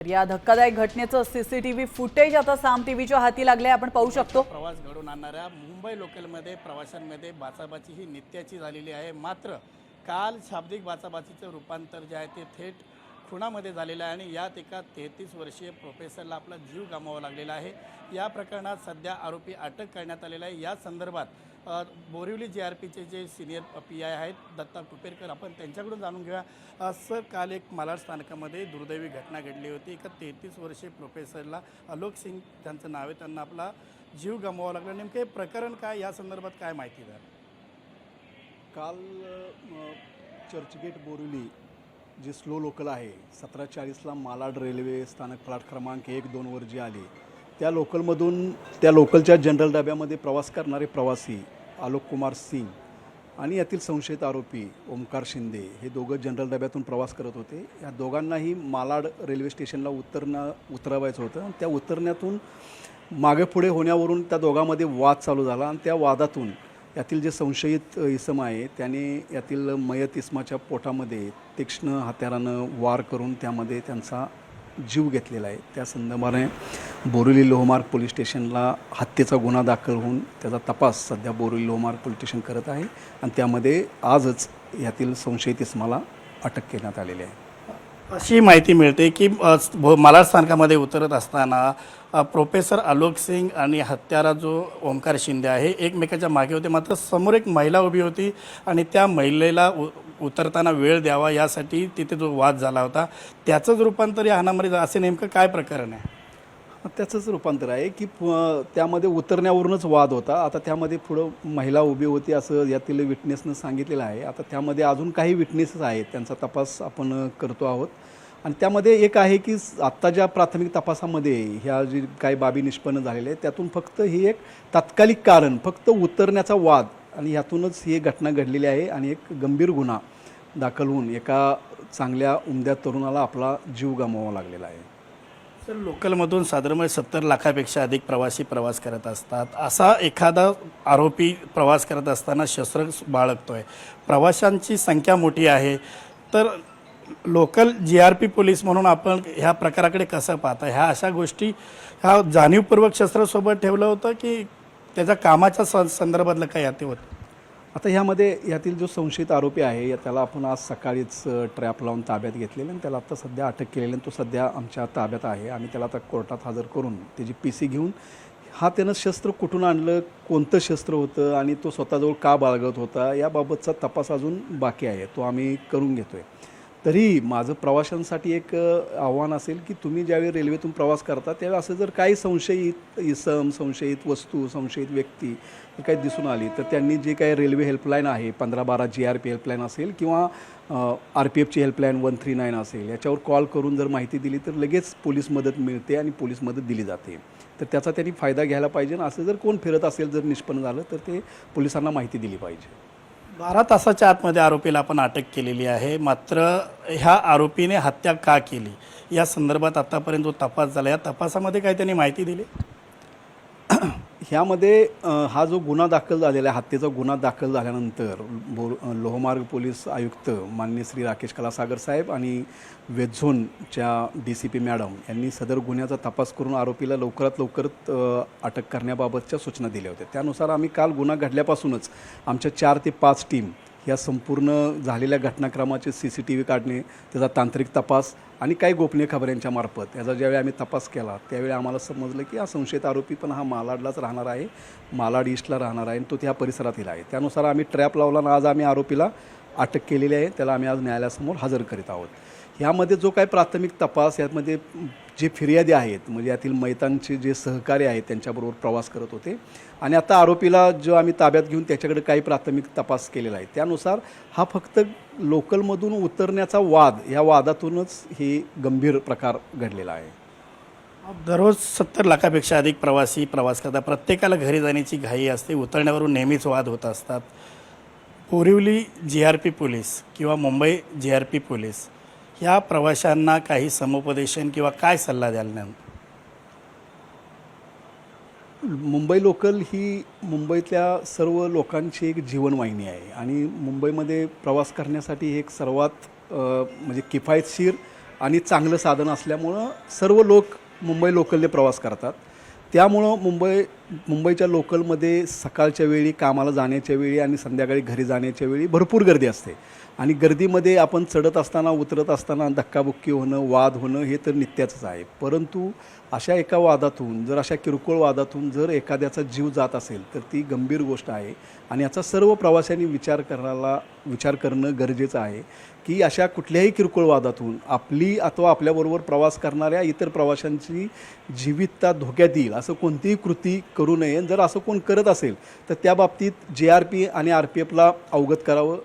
या धक्कादायक घटनेचं सीसीटीव्ही फुटेज आता साम टीव्हीच्या हाती लागले आपण पाहू शकतो। प्रवास घडवून आणणाऱ्या मुंबई लोकलमध्ये प्रवाशांमध्ये बाचाबाची ही नित्याची झालेली आहे। मात्र काल शाब्दिक बाचाबाचीचं रूपांतर जे आहे ते थेट खुनामध्ये झालेलं आहे आणि यात एका 33 वर्षीय प्रोफेसरला आपला जीव गमवावा लागलेला आहे। या प्रकरणात सध्या आरोपी अटक करण्यात आलेला आहे। या संदर्भात बोरिवली जीआरपीचे जे सिनियर पीआय आहेत दत्ता कुपेरकर आपण त्यांच्याकडून जाणून घेऊया। सर, काल एक मालाड स्थानकामध्ये दुर्दैवी घटना घडली होती। एका 33 वर्षीय प्रोफेसरला आलोक सिंग त्यांचं नाव आहे, त्यांना आपला जीव गमवावा लागला। नेमके प्रकरण काय, या संदर्भात काय माहिती द्या। काल चर्चगेट बोरिवली जे स्लो लोकल आहे 17:40ला मालाड रेल्वे स्थानक प्लॅट क्रमांक 1-2 वर जी आली, त्या लोकलमधून त्या लोकलच्या जनरल डब्यामध्ये प्रवास करणारे प्रवासी आलोक कुमार सिंग आणि यातील संशयित आरोपी ओमकार शिंदे हे दोघं जनरल डब्यातून प्रवास करत होते। या दोघांनाही मालाड रेल्वे स्टेशनला उतरवायचं होतं। त्या उतरण्यातून मागे पुढे होण्यावरून त्या दोघांमध्ये वाद चालू झाला आणि त्या वादातून यातील जे संशयित इसम आहे त्याने यातील मयत इसमाच्या पोटामध्ये तीक्ष्ण हत्यारानं वार करून त्यामध्ये त्यांचा जीव घेतलेला आहे। त्या संदर्भाने बोरिवली लोहमार्ग पोलीस स्टेशनला हत्येचा गुन्हा दाखल होऊन त्याचा तपास सध्या बोरिवली लोहमार्ग पोलीस स्टेशन करत आहे आणि त्यामध्ये आजच यातील संशयित इसमाला अटक करण्यात आलेली आहे। अशी माहिती मिळते की मालाड स्थानकामध्ये उतरत असताना प्रोफेसर आलोक सिंग आणि हत्यारा जो ओमकार शिंदे आहे एकमेकाच्या मागे होते, मात्र समोर एक महिला उभी होती आणि त्या महिलेला उतरताना वेळ द्यावा यासाठी तिथे जो वाद झाला होता त्याचंच रूपांतर या हाणामारीचं असे नेमकं काय प्रकरण आहे? त्याचंच रूपांतर आहे की त्यामध्ये उतरण्यावरूनच वाद होता। आता त्यामध्ये पुढं महिला उभी होती असं यातील विटनेसनं सांगितलेलं आहे। आता त्यामध्ये अजून काही विटनेसेस आहेत, त्यांचा तपास आपण करतो आहोत आणि त्यामध्ये एक आहे की आत्ता ज्या प्राथमिक तपासामध्ये ह्या जी काही बाबी निष्पन्न झालेल्या आहेत त्यातून फक्त ही एक तात्कालिक कारण फक्त उतरण्याचा वाद आणि यातूनच ही घटना घडलेली आहे आणि एक गंभीर गुन्हा दाखल होऊन एका चांगल्या उमद्या तरुणाला आपला जीव गमवावा लागलेला आहे। सर, लोकलमधून साधारण 70 लाखापेक्षा अधिक प्रवासी प्रवास करत असतात। असा एखादा आरोपी प्रवास करत असताना शस्त्र बाळगतोय, प्रवाशांची संख्या मोठी आहे, तर लोकल जीआरपी पोलीस म्हणून आपण ह्या प्रकाराकडे कसं पाहता? ह्या अशा गोष्टी ह्या जाणीवपूर्वक शस्त्रासोबत ठेवलं होतं की त्याच्या कामाच्या संदर्भातलं काय यात होतं? आता ह्यामध्ये यातील जो संशयित आरोपी आहे त्याला आपण आज सकाळीच ट्रॅप लावून ताब्यात घेतलेलं आणि त्याला आता सध्या अटक केलेली आणि तो सध्या आमच्या ताब्यात आहे। आम्ही त्याला आता कोर्टात हजर करून त्याची PC घेऊन त्यानं शस्त्र कुठून आणलं, कोणतं शस्त्र होतं आणि तो स्वतःजवळ का बाळगत होता याबाबतचा तपास अजून बाकी आहे, तो आम्ही करून घेतो आहे। तरी माझं प्रवाशांसाठी एक आव्हान असेल की तुम्ही ज्यावेळी रेल्वेतून प्रवास करता त्यावेळी असं जर काही संशयित इसम, संशयित वस्तू, संशयित व्यक्ती काही दिसून आली तर त्यांनी जे काही रेल्वे हेल्पलाईन आहे 1512 GRP हेल्पलाईन असेल किंवा RPFची हेल्पलाईन 139 असेल याच्यावर कॉल करून जर माहिती दिली तर लगेच पोलीस मदत मिळते आणि पोलीस मदत दिली जाते। तर त्याचा त्यांनी फायदा घ्यायला पाहिजे आणि असं जर कोण फिरत असेल जर निष्पन्न झालं तर ते पोलिसांना माहिती दिली पाहिजे। 12 तासाच्या आतमध्ये आरोपीला आपण अटक केलेली आहे, मात्र ह्या आरोपीने हत्या का केली या संदर्भात आतापर्यंत जो तपास झाला या तपासामध्ये काय त्यांनी माहिती दिली? ह्यामध्ये हा जो गुन्हा दाखल झालेला आहे, हत्येचा गुन्हा दाखल झाल्यानंतर लोहमार्ग पोलीस आयुक्त माननीय श्री राकेश कलासागर साहेब आणि वेस्ट झोनच्या DCP मॅडम यांनी सदर गुन्ह्याचा तपास करून आरोपीला लवकरात लवकर अटक करण्याबाबतच्या सूचना दिल्या होत्या। त्यानुसार आम्ही काल गुन्हा घडल्यापासूनच आमच्या 4 ते 5 टीम या संपूर्ण झालेल्या घटनाक्रमाचे CCTV काढणे, त्याचा तांत्रिक तपास आणि काही गोपनीय खबऱ्यांच्या मार्फत याचा ज्यावेळी आम्ही तपास केला त्यावेळी आम्हाला समजलं की हा संशयित आरोपी पण हा मालाडलाच राहणार आहे, मालाड ईस्टला राहणार आहे आणि तो त्या परिसरातील आहे। त्यानुसार आम्ही ट्रॅप लावला आणि आज आम्ही आरोपीला अटक केलेली आहे, त्याला आम्ही आज न्यायालयासमोर हजर करीत आहोत। ह्यामध्ये जो काही प्राथमिक तपास यामध्ये जे फिर्यादी आहेत म्हणजे यातील मैतांचे जे सहकारी आहेत त्यांच्याबरोबर प्रवास करत होते आणि आता आरोपीला जो आम्ही ताब्यात घेऊन त्याच्याकडे काही प्राथमिक तपास केलेला आहे त्यानुसार हा फक्त लोकलमधून उतरण्याचा वाद, या वादातूनच हे गंभीर प्रकार घडलेला आहे। दररोज 70 लाखापेक्षा अधिक प्रवासी प्रवास करतात, प्रत्येकाला घरी जाण्याची घाई असते, उतरण्यावरून नेहमीच वाद होत असतात। बोरिवली GRP पोलीस किंवा मुंबई GRP पोलीस ह्या प्रवाशांना काही समुपदेशन किंवा काय सल्ला द्याल? मुंबई लोकल ही मुंबईतल्या सर्व लोकांची एक जीवनवाहिनी आहे आणि मुंबईमध्ये प्रवास करण्यासाठी एक सर्वात म्हणजे किफायतशीर आणि चांगलं साधन असल्यामुळं सर्व लोक मुंबई लोकलने प्रवास करतात. त्यामुळं मुंबईच्या लोकलमध्ये सकाळच्या वेळी कामाला जाण्याच्या वेळी आणि संध्याकाळी घरी जाण्याच्या वेळी भरपूर गर्दी असते आणि गर्दीमध्ये आपण चढत असताना उतरत असताना धक्काबुक्की होणं, वाद होणं हे तर नित्याचंच आहे. परंतु अशा एका वादातून अशा किरकोळ वादातून जर एखाद्याचा जीव जात असेल तर ती गंभीर गोष्ट आहे आणि याचा सर्व प्रवाशांनी विचार करणं गरजेचं आहे की अशा कुठल्याही किरकोळ वादातून आपली अथवा आपल्याबरोबर प्रवास करणाऱ्या इतर प्रवाशांची जीवितता धोक्यात येईल असं कोणतीही कृती करू नये. जर असं कोण करत असेल तर त्या बाबतीत JRP आणि RPFला अवगत करावं.